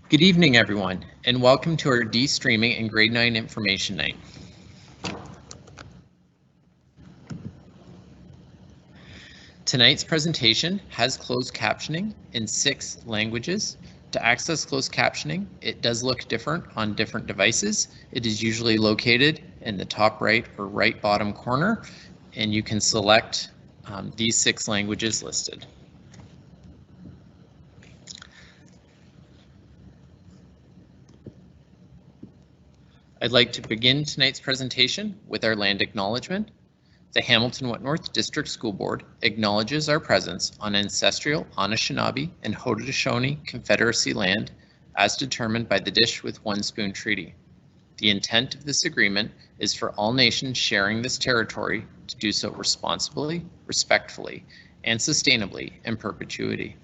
Good evening, everyone, and welcome to our Destreaming and Grade 9 Information Night. Tonight's presentation has closed captioning in 6 languages. To access closed captioning, it does look different on different devices. It is usually located in the top right or right bottom corner, and you can select these 6 languages listed. I'd like to begin tonight's presentation with our land acknowledgement. The Hamilton Wentworth District School Board acknowledges our presence on ancestral Anishinaabe and Haudenosaunee Confederacy land as determined by the Dish with One Spoon Treaty. The intent of this agreement is for all nations sharing this territory to do so responsibly, respectfully, and sustainably in perpetuity.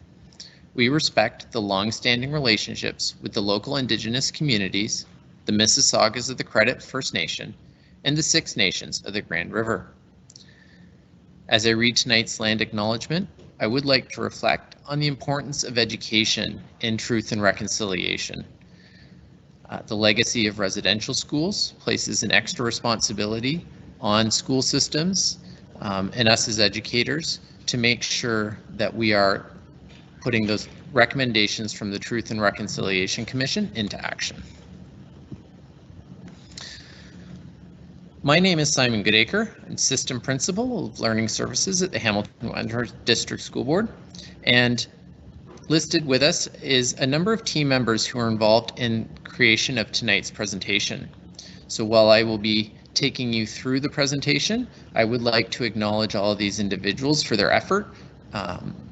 We respect the long-standing relationships with the local Indigenous communities, the Mississaugas of the Credit First Nation, and the Six Nations of the Grand River. As I read tonight's land acknowledgement, I would like to reflect on the importance of education in truth and reconciliation. The legacy of residential schools places an extra responsibility on school systems and us as educators to make sure that we are putting those recommendations from the Truth and Reconciliation Commission into action. My name is Simon Goodacre. I'm System Principal of Learning Services at the Hamilton Wentworth District School Board. And listed with us is a number of team members who are involved in creation of tonight's presentation. So while I will be taking you through the presentation, I would like to acknowledge all of these individuals for their effort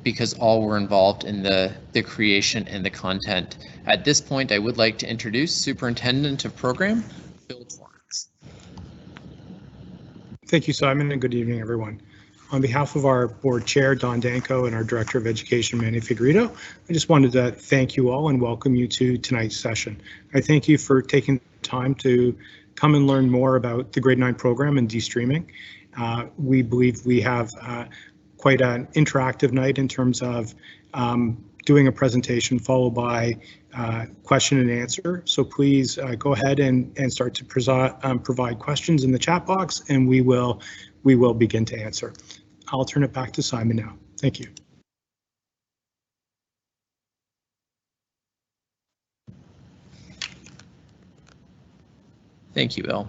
because all were involved in the creation and the content. At this point, I would like to introduce Superintendent of Program, Bill Torrance. Thank you, Simon, and good evening, everyone. On behalf of our board chair, Don Danko, and our director of education, Manny Figueredo, I just wanted to thank you all and welcome you to tonight's session. I thank you for taking time to come and learn more about the grade 9 program and Destreaming. We believe we have quite an interactive night in terms of doing a presentation followed by question and answer. So please go ahead and start to provide questions in the chat box, and we will begin to answer. I'll turn it back to Simon now. Thank you. Thank you, Bill.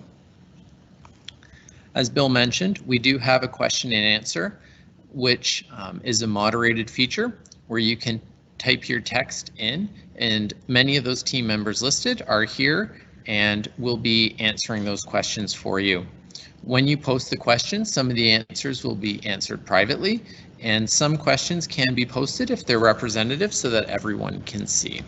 As Bill mentioned, we do have a question and answer, which is a moderated feature where you can type your text in, and many of those team members listed are here and will be answering those questions for you. When you post the questions, some of the answers will be answered privately, and some questions can be posted if they're representative so that everyone can see.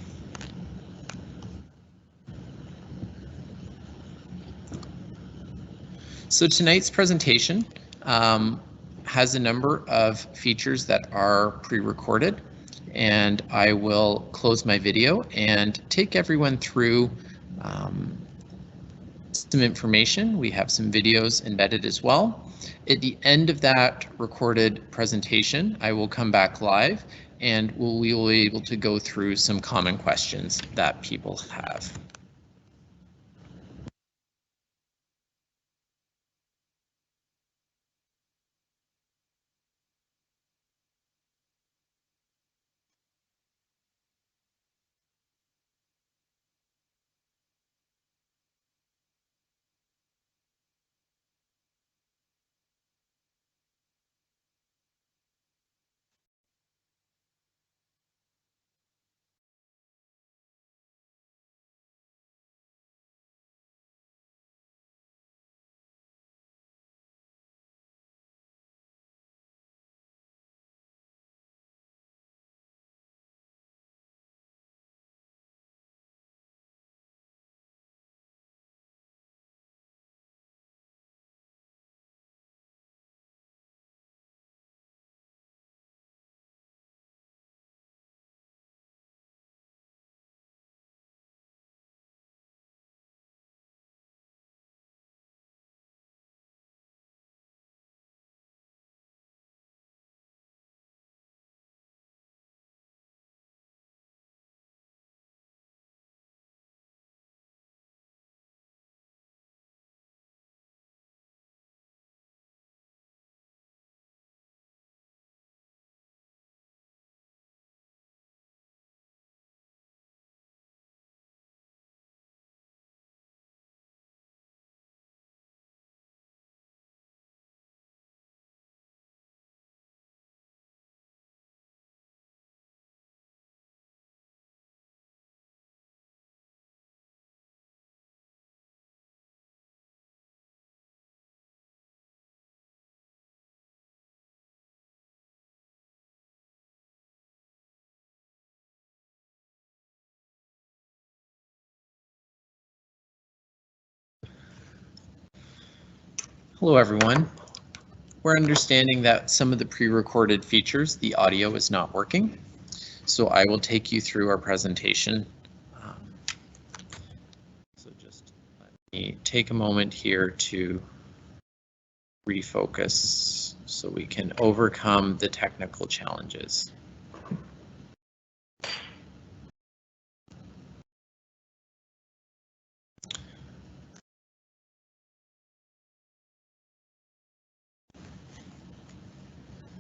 So tonight's presentation has a number of features that are pre-recorded, and I will close my video and take everyone through some information. We have some videos embedded as well. At the end of that recorded presentation, I will come back live and we will be able to go through some common questions that people have. Hello, everyone. We're understanding that some of the pre-recorded features, the audio is not working. So I will take you through our presentation. So just let me take a moment here to refocus so we can overcome the technical challenges.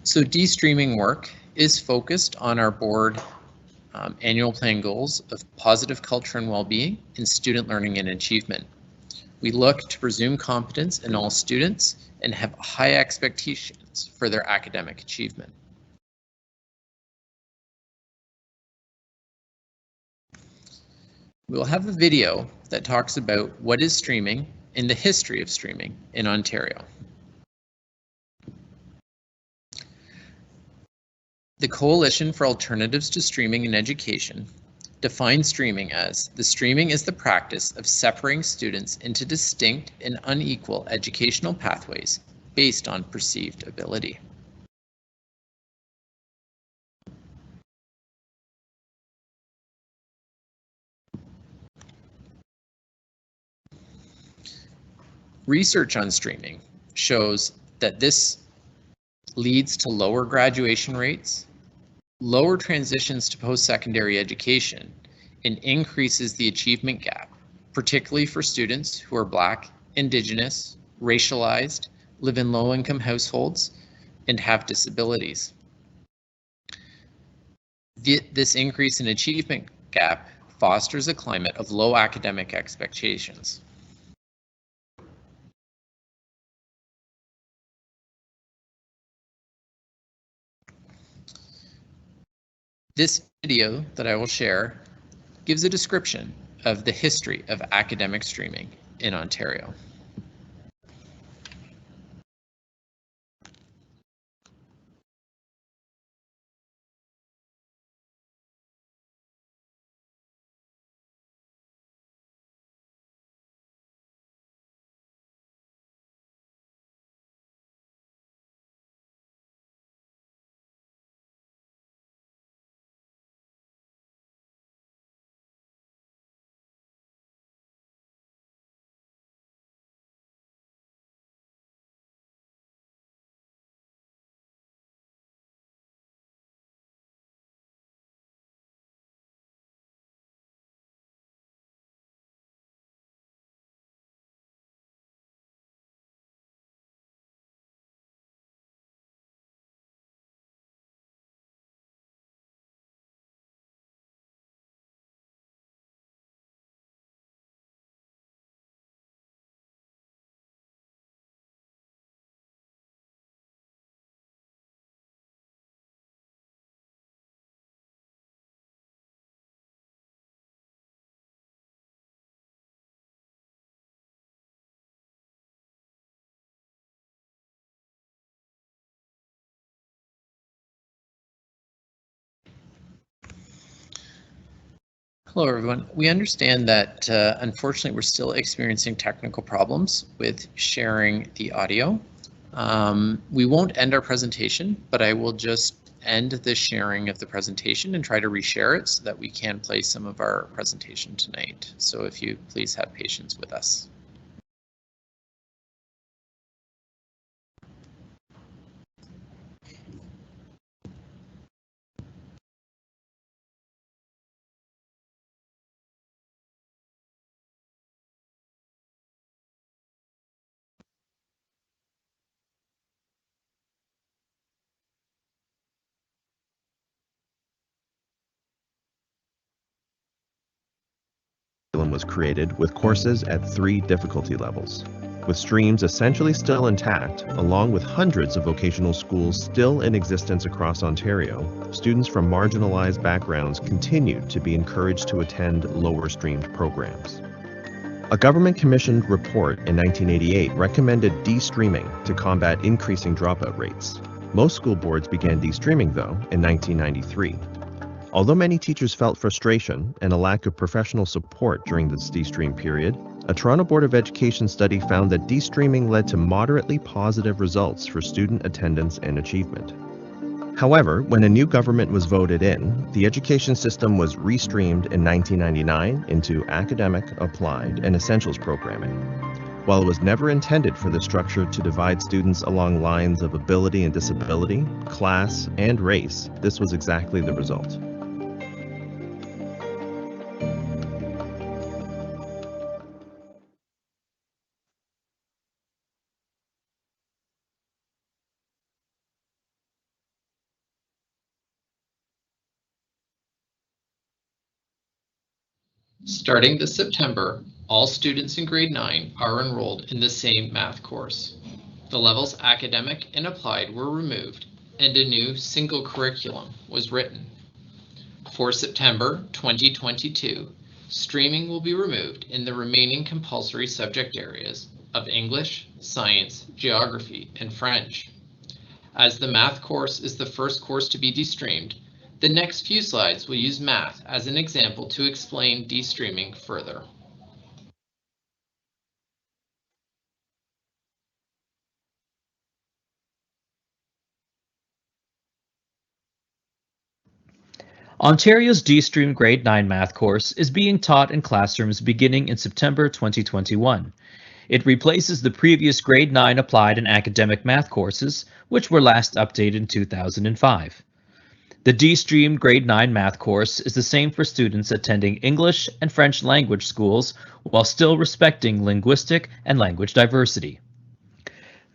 So Destreaming work is focused on our board annual plan goals of positive culture and well-being in student learning and achievement. We look to presume competence in all students and have high expectations for their academic achievement. We'll have a video that talks about what is streaming and the history of streaming in Ontario. The Coalition for Alternatives to Streaming in Education defines streaming as the streaming is the practice of separating students into distinct and unequal educational pathways based on perceived ability. Research on streaming shows that this leads to lower graduation rates, lower transitions to post-secondary education, and increases the achievement gap, particularly for students who are Black, Indigenous, racialized, live in low-income households, and have disabilities. This increase in achievement gap fosters a climate of low academic expectations. This video that I will share gives a description of the history of academic streaming in Ontario. Hello, everyone. We understand that unfortunately we're still experiencing technical problems with sharing the audio. We won't end our presentation, but I will just end the sharing of the presentation and try to reshare it so that we can play some of our presentation tonight. So if you please have patience with us. Was created with courses at 3 difficulty levels. With streams essentially still intact, along with hundreds of vocational schools still in existence across Ontario, students from marginalized backgrounds continued to be encouraged to attend lower streamed programs. A government-commissioned report in 1988 recommended de-streaming to combat increasing dropout rates. Most school boards began de-streaming, though, in 1993. Although many teachers felt frustration and a lack of professional support during this de-stream period, A Toronto Board of Education study found that Destreaming led to moderately positive results for student attendance and achievement. However, when a new government was voted in, the education system was restreamed in 1999 into academic, applied, and essentials programming. While it was never intended for the structure to divide students along lines of ability and disability, class, and race, this was exactly the result. Starting this September, all students in grade 9 are enrolled in the same math course. The levels academic and applied were removed, and a new single curriculum was written. For September 2022, streaming will be removed in the remaining compulsory subject areas of English, Science, Geography, and French. As the math course is the first course to be destreamed, the next few slides will use math as an example to explain destreaming further. Ontario's Destream Grade 9 math course is being taught in classrooms beginning in September 2021. It replaces the previous Grade 9 applied and academic math courses, which were last updated in 2005. The Destream Grade 9 math course is the same for students attending English and French language schools while still respecting linguistic and language diversity.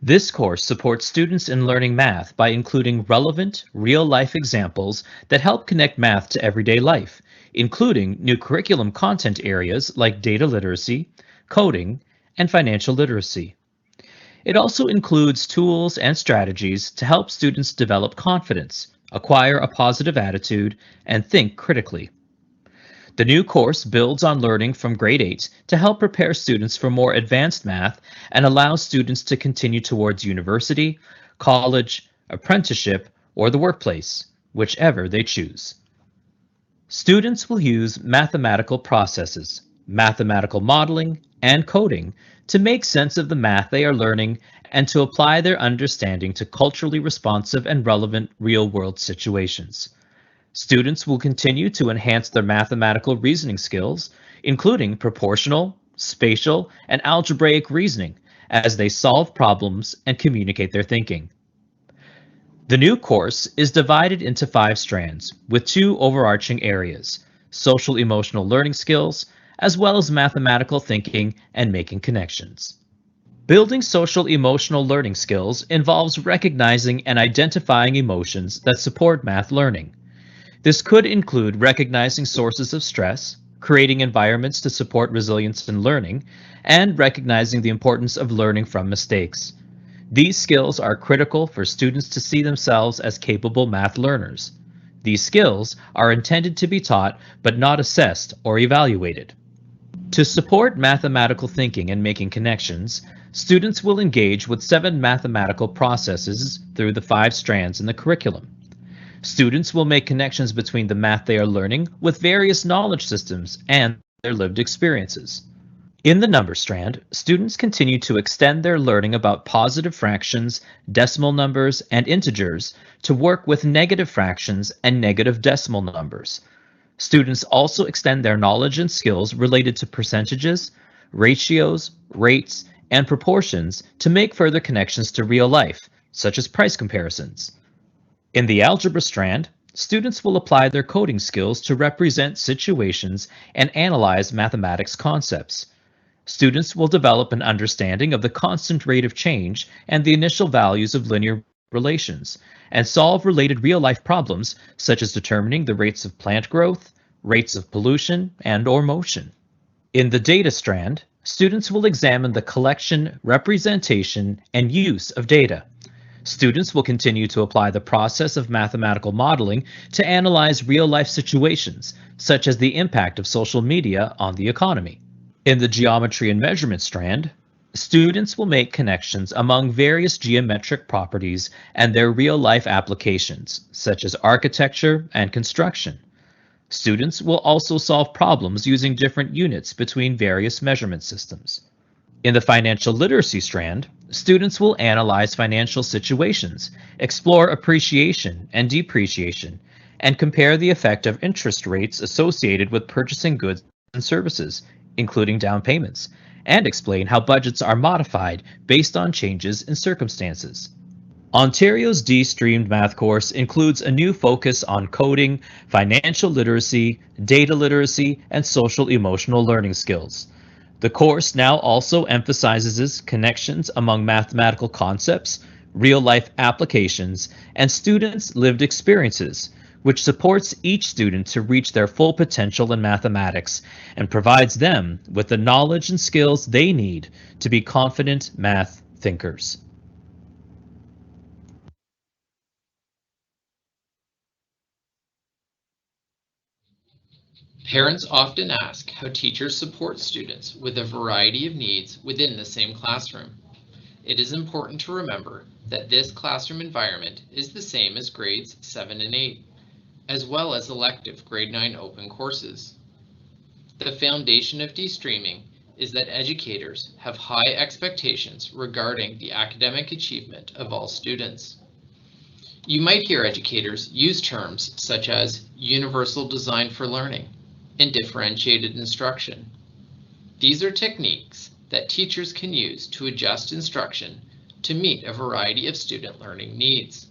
This course supports students in learning math by including relevant, real-life examples that help connect math to everyday life, including new curriculum content areas like data literacy, coding, and financial literacy. It also includes tools and strategies to help students develop confidence, acquire a positive attitude, and think critically. The new course builds on learning from grade 8 to help prepare students for more advanced math and allows students to continue towards university, college, apprenticeship, or the workplace, whichever they choose. Students will use mathematical processes, mathematical modeling, and coding to make sense of the math they are learning and to apply their understanding to culturally responsive and relevant real-world situations. Students will continue to enhance their mathematical reasoning skills, including proportional, spatial, and algebraic reasoning, as they solve problems and communicate their thinking. The new course is divided into 5 strands, with 2 overarching areas: social-emotional learning skills, as well as mathematical thinking and making connections. Building social-emotional learning skills involves recognizing and identifying emotions that support math learning. This could include recognizing sources of stress, creating environments to support resilience in learning, and recognizing the importance of learning from mistakes. These skills are critical for students to see themselves as capable math learners. These skills are intended to be taught but not assessed or evaluated. To support mathematical thinking and making connections, students will engage with 7 mathematical processes through the 5 strands in the curriculum. Students will make connections between the math they are learning with various knowledge systems and their lived experiences. In the number strand, students continue to extend their learning about positive fractions, decimal numbers, and integers to work with negative fractions and negative decimal numbers. Students also extend their knowledge and skills related to percentages, ratios, rates, and proportions to make further connections to real life, such as price comparisons. In the algebra strand, students will apply their coding skills to represent situations and analyze mathematics concepts. Students will develop an understanding of the constant rate of change and the initial values of linear relations, and solve related real-life problems such as determining the rates of plant growth, rates of pollution, and/or motion. In the data strand, students will examine the collection, representation, and use of data. Students will continue to apply the process of mathematical modeling to analyze real-life situations, such as the impact of social media on the economy. In the geometry and measurement strand, students will make connections among various geometric properties and their real-life applications, such as architecture and construction. Students will also solve problems using different units between various measurement systems. In the financial literacy strand, students will analyze financial situations, explore appreciation and depreciation, and compare the effect of interest rates associated with purchasing goods and services, including down payments, and explain how budgets are modified based on changes in circumstances. Ontario's D-Streamed math course includes a new focus on coding, financial literacy, data literacy, and social emotional learning skills. The course now also emphasizes connections among mathematical concepts, real-life applications, and students' lived experiences, which supports each student to reach their full potential in mathematics and provides them with the knowledge and skills they need to be confident math thinkers. Parents often ask how teachers support students with a variety of needs within the same classroom. It is important to remember that this classroom environment is the same as grades 7 and 8, as well as elective grade 9 open courses. The foundation of Destreaming is that educators have high expectations regarding the academic achievement of all students. You might hear educators use terms such as universal design for learning and differentiated instruction. These are techniques that teachers can use to adjust instruction to meet a variety of student learning needs.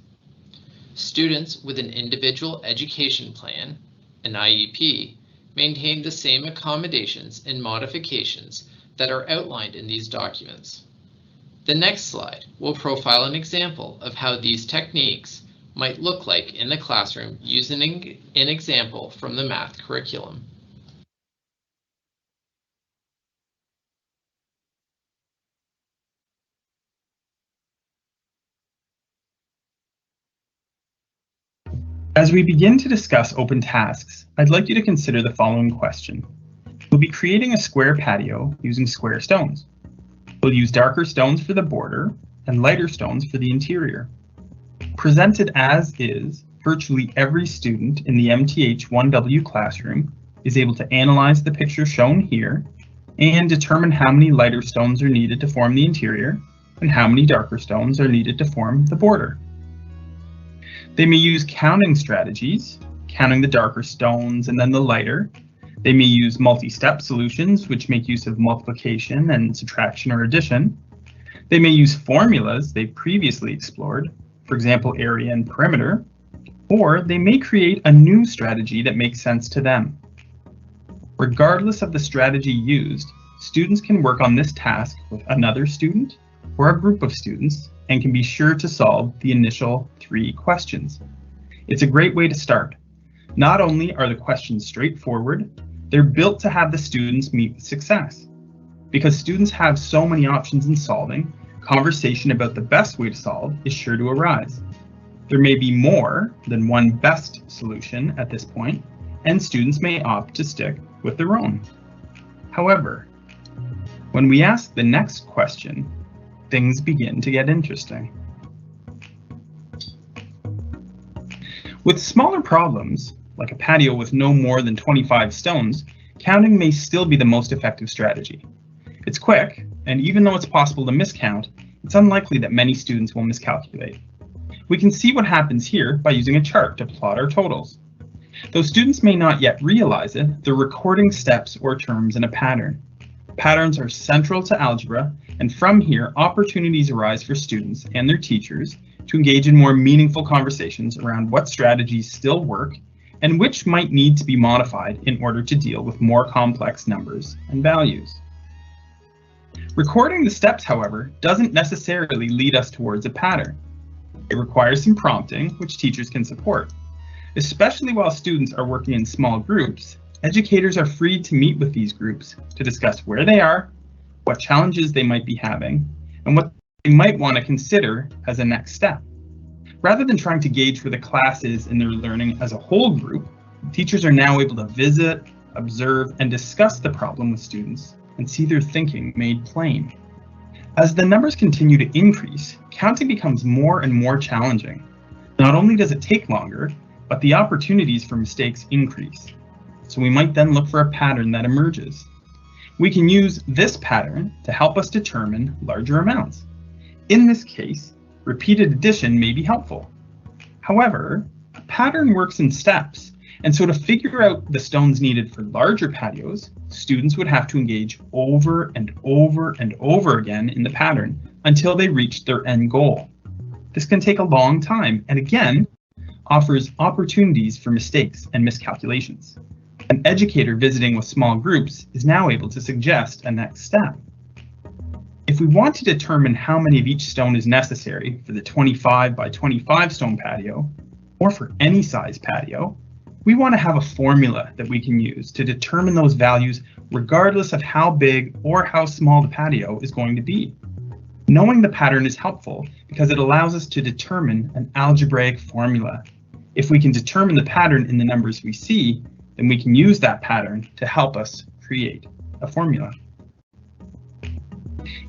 Students with an individual education plan, an IEP, maintain the same accommodations and modifications that are outlined in these documents. The next slide will profile an example of how these techniques might look like in the classroom using an example from the math curriculum. As we begin to discuss open tasks, I'd like you to consider the following question. We'll be creating a square patio using square stones. We'll use darker stones for the border and lighter stones for the interior. Presented as is, virtually every student in the MTH 1W classroom is able to analyze the picture shown here and determine how many lighter stones are needed to form the interior and how many darker stones are needed to form the border. They may use counting strategies, counting the darker stones and then the lighter. They may use multi-step solutions, which make use of multiplication and subtraction or addition. They may use formulas they previously explored, for example, area and perimeter, or they may create a new strategy that makes sense to them. Regardless of the strategy used, students can work on this task with another student or a group of students and can be sure to solve the initial 3 questions. It's a great way to start. Not only are the questions straightforward, they're built to have the students meet with success. Because students have so many options in solving, conversation about the best way to solve is sure to arise. There may be more than one best solution at this point, and students may opt to stick with their own. However, when we ask the next question, things begin to get interesting. With smaller problems, like a patio with no more than 25 stones, counting may still be the most effective strategy. It's quick, and even though it's possible to miscount, it's unlikely that many students will miscalculate. We can see what happens here by using a chart to plot our totals. Though students may not yet realize it, they're recording steps or terms in a pattern. Patterns are central to algebra, and from here, opportunities arise for students and their teachers to engage in more meaningful conversations around what strategies still work and which might need to be modified in order to deal with more complex numbers and values. Recording the steps, however, doesn't necessarily lead us towards a pattern. It requires some prompting, which teachers can support. Especially while students are working in small groups, educators are free to meet with these groups to discuss where they are, what challenges they might be having, and what they might want to consider as a next step. Rather than trying to gauge where the class is in their learning as a whole group, teachers are now able to visit, observe, and discuss the problem with students and see their thinking made plain. As the numbers continue to increase, counting becomes more and more challenging. Not only does it take longer, but the opportunities for mistakes increase. so we might then look for a pattern that emerges. We can use this pattern to help us determine larger amounts. In this case, repeated addition may be helpful. However, a pattern works in steps, and so to figure out the stones needed for larger patios, students would have to engage over and over and over again in the pattern until they reach their end goal. This can take a long time and again offers opportunities for mistakes and miscalculations. An educator visiting with small groups is now able to suggest a next step. If we want to determine how many of each stone is necessary for the 25 by 25 stone patio, or for any size patio, we want to have a formula that we can use to determine those values regardless of how big or how small the patio is going to be. Knowing the pattern is helpful because it allows us to determine an algebraic formula. If we can determine the pattern in the numbers we see, then we can use that pattern to help us create a formula.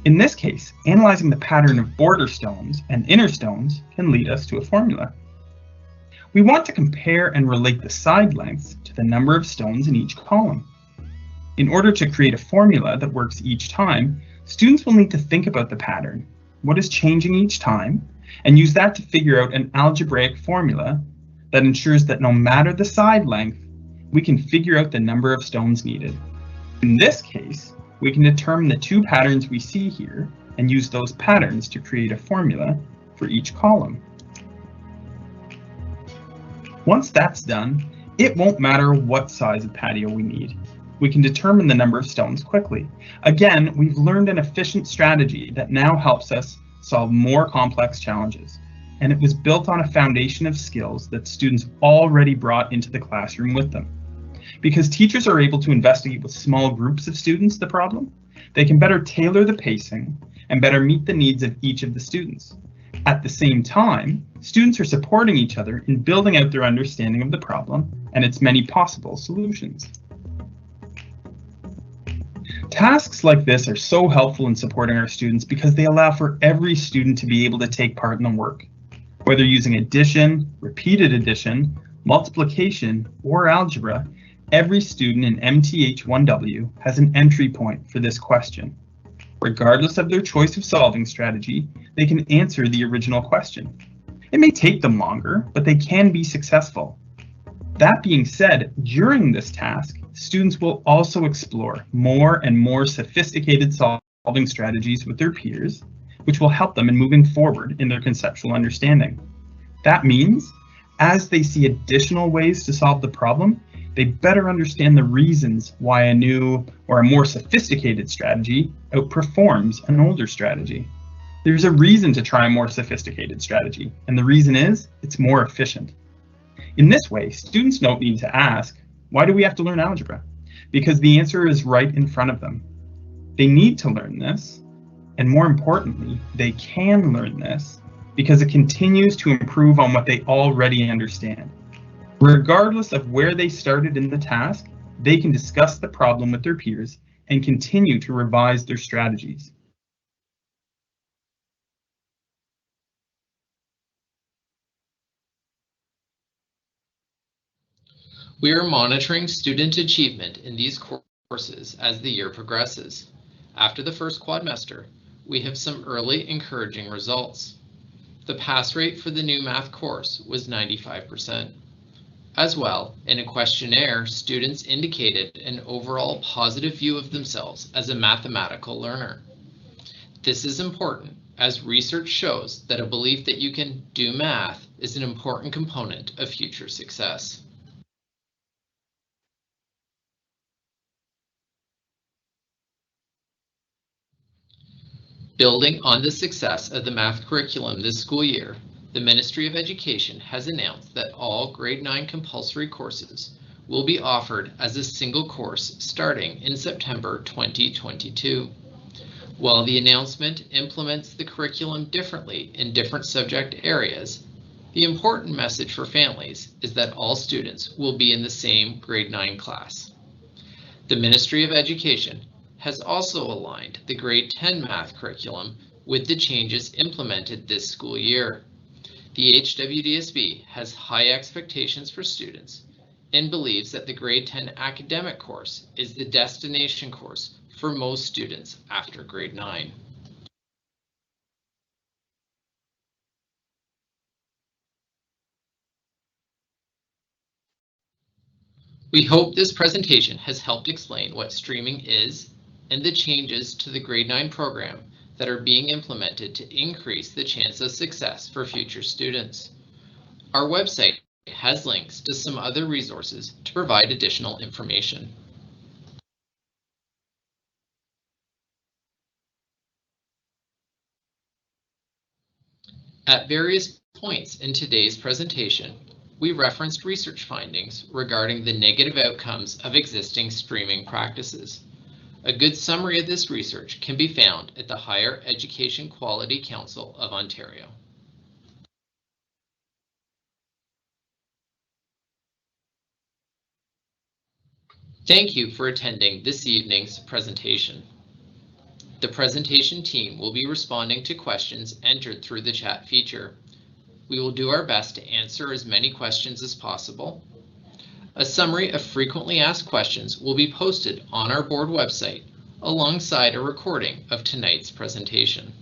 In this case, analyzing the pattern of border stones and inner stones can lead us to a formula. We want to compare and relate the side lengths to the number of stones in each column. In order to create a formula that works each time, students will need to think about the pattern, what is changing each time, and use that to figure out an algebraic formula that ensures that no matter the side length, we can figure out the number of stones needed. In this case, we can determine the two patterns we see here and use those patterns to create a formula for each column. Once that's done, it won't matter what size of patio we need. We can determine the number of stones quickly. Again, we've learned an efficient strategy that now helps us solve more complex challenges. And it was built on a foundation of skills that students already brought into the classroom with them. Because teachers are able to investigate with small groups of students the problem, they can better tailor the pacing and better meet the needs of each of the students. At the same time, students are supporting each other in building out their understanding of the problem and its many possible solutions. Tasks like this are so helpful in supporting our students because they allow for every student to be able to take part in the work. Whether using addition, repeated addition, multiplication, or algebra, every student in MTH1W has an entry point for this question. Regardless of their choice of solving strategy, they can answer the original question. It may take them longer, but they can be successful. That being said, during this task, students will also explore more and more sophisticated solving strategies with their peers, which will help them in moving forward in their conceptual understanding. That means, as they see additional ways to solve the problem, they better understand the reasons why a new or a more sophisticated strategy outperforms an older strategy. There's a reason to try a more sophisticated strategy, and the reason is it's more efficient. In this way, students don't need to ask, why do we have to learn algebra? Because the answer is right in front of them. They need to learn this, and more importantly, they can learn this because it continues to improve on what they already understand. Regardless of where they started in the task, they can discuss the problem with their peers and continue to revise their strategies. We are monitoring student achievement in these courses as the year progresses. After the first quadmester, we have some early encouraging results. The pass rate for the new math course was 95%. As well, in a questionnaire, students indicated an overall positive view of themselves as a mathematical learner. This is important as research shows that a belief that you can do math is an important component of future success. Building on the success of the math curriculum this school year, the Ministry of Education has announced that all grade 9 compulsory courses will be offered as a single course starting in September 2022. While the announcement implements the curriculum differently in different subject areas, the important message for families is that all students will be in the same grade 9 class. The Ministry of Education has also aligned the grade 10 math curriculum with the changes implemented this school year. The HWDSB has high expectations for students, and believes that the grade 10 academic course is the destination course for most students after grade 9. We hope this presentation has helped explain what streaming is and the changes to the grade 9 program that are being implemented to increase the chance of success for future students. Our website has links to some other resources to provide additional information. At various points in today's presentation, we referenced research findings regarding the negative outcomes of existing streaming practices. A good summary of this research can be found at the Higher Education Quality Council of Ontario. Thank you for attending this evening's presentation. The presentation team will be responding to questions entered through the chat feature. We will do our best to answer as many questions as possible. A summary of frequently asked questions will be posted on our board website alongside a recording of tonight's presentation.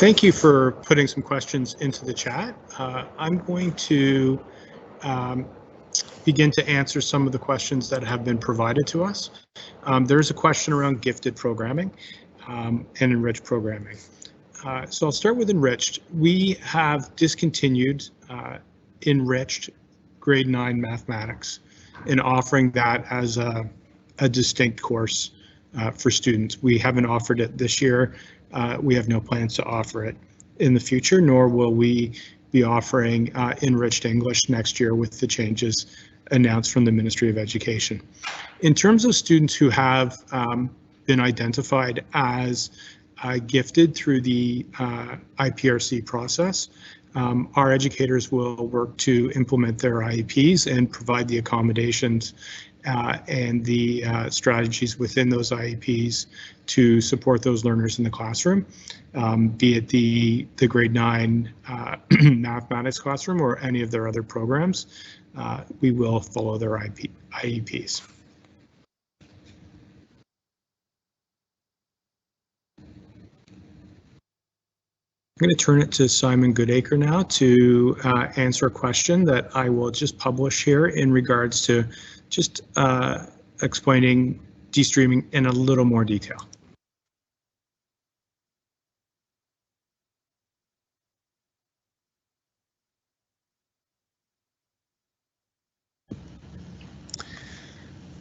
Thank you for putting some questions into the chat. I'm going to begin to answer some of the questions that have been provided to us. There's a question around gifted programming and enriched programming. So I'll start with enriched. We have discontinued enriched grade 9 mathematics and offering that as a distinct course for students. We haven't offered it this year. We have no plans to offer it in the future, nor will we be offering enriched English next year with the changes announced from the Ministry of Education. In terms of students who have been identified as gifted through the IPRC process, our educators will work to implement their IEPs and provide the accommodations and the strategies within those IEPs to support those learners in the classroom, be it the grade 9 mathematics classroom or any of their other programs. We will follow their IEPs. I'm going to turn it to Simon Goodacre now to answer a question that I will just publish here in regards to just explaining Destreaming in a little more detail.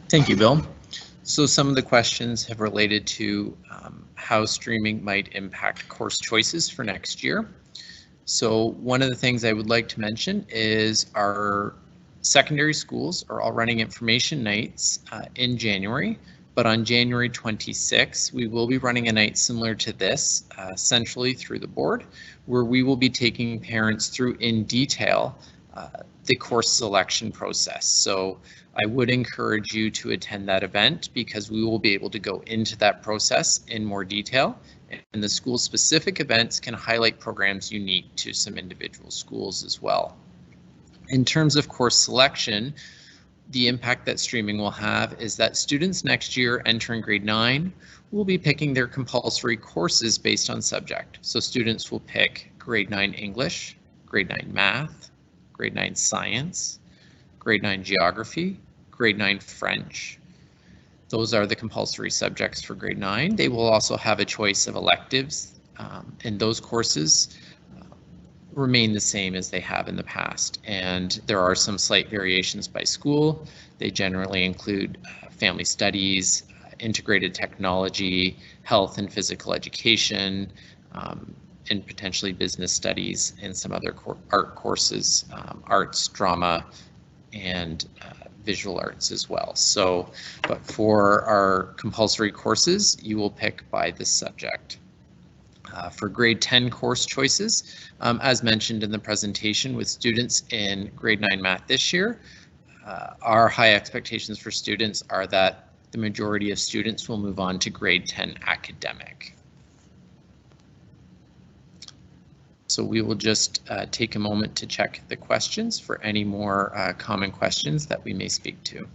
Thank you, Bill. So some of the questions have related to how streaming might impact course choices for next year. So one of the things I would like to mention is our secondary schools are all running information nights in January, but on January 26th, we will be running a night similar to this, centrally through the board, where we will be taking parents through in detail the course selection process. So I would encourage you to attend that event because we will be able to go into that process in more detail, and the school specific events can highlight programs unique to some individual schools as well. In terms of course selection, the impact that streaming will have is that students next year entering grade 9 will be picking their compulsory courses based on subject. So students will pick grade 9 English, grade 9 math, grade 9 science, grade 9 geography, grade 9 French. Those are the compulsory subjects for grade 9. They will also have a choice of electives, and those courses remain the same as they have in the past. And there are some slight variations by school. They generally include family studies, integrated technology, health and physical education, and potentially business studies and some other art courses, arts, drama, and visual arts as well. So, but for our compulsory courses, you will pick by this subject. For grade 10 course choices, as mentioned in the presentation with students in grade 9 math this year, our high expectations for students are that the majority of students will move on to grade 10 academic. So we will just take a moment to check the questions for any more common questions that we may speak to.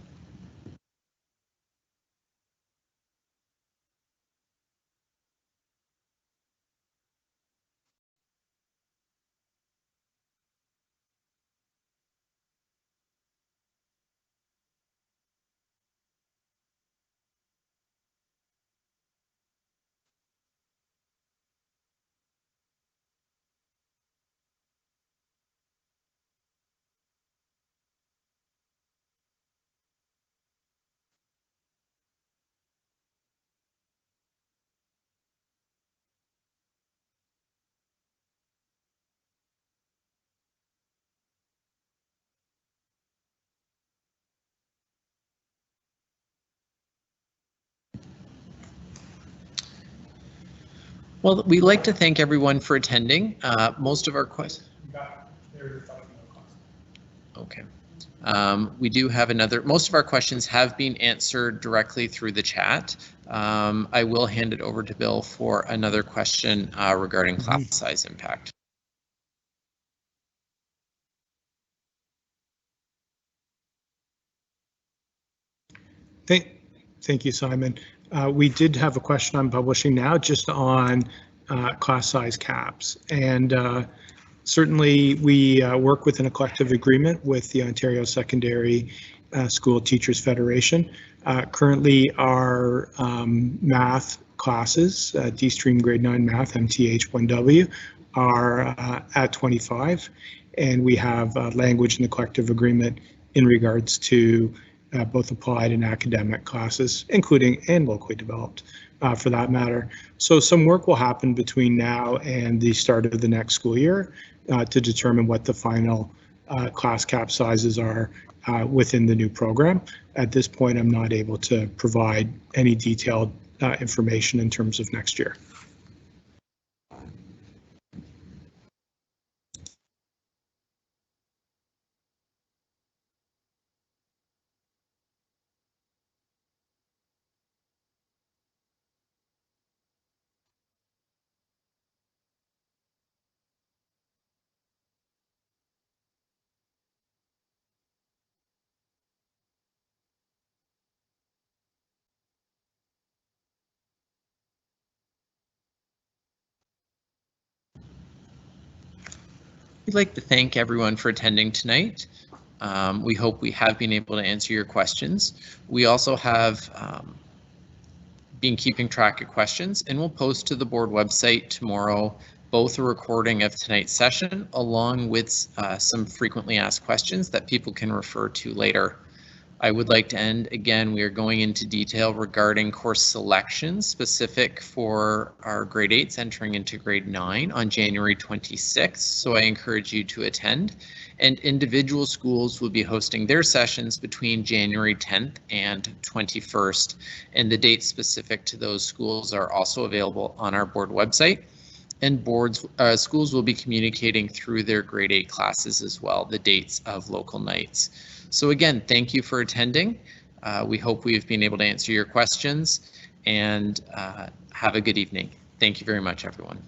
Well, we'd like to thank everyone for attending. Most of our questions. Okay. We do have another, most of our questions have been answered directly through the chat. I will hand it over to Bill for another question regarding class size impact. Thank you, Simon. We did have a question I'm publishing now just on class size caps. And certainly we work within a collective agreement with the Ontario Secondary School Teachers Federation. Currently our math classes, Destream grade 9 math, MTH1W, are at 25. And we have language in the collective agreement in regards to both applied and academic classes, including and locally developed for that matter. So some work will happen between now and the start of the next school year to determine what the final class cap sizes are within the new program. At this point, I'm not able to provide any detailed information in terms of next year. We'd like to thank everyone for attending tonight. We hope we have been able to answer your questions. We also have been keeping track of questions, and we'll post to the board website tomorrow both a recording of tonight's session along with some frequently asked questions that people can refer to later. I would like to end again, we are going into detail regarding course selection specific for our grade 8s entering into grade 9 on January 26th, so I encourage you to attend. And individual schools will be hosting their sessions between January 10th and 21st, and the dates specific to those schools are also available on our board website. And schools will be communicating through their grade 8 classes as well, the dates of local nights. So again, thank you for attending. We hope we've been able to answer your questions, and have a good evening. Thank you very much, everyone.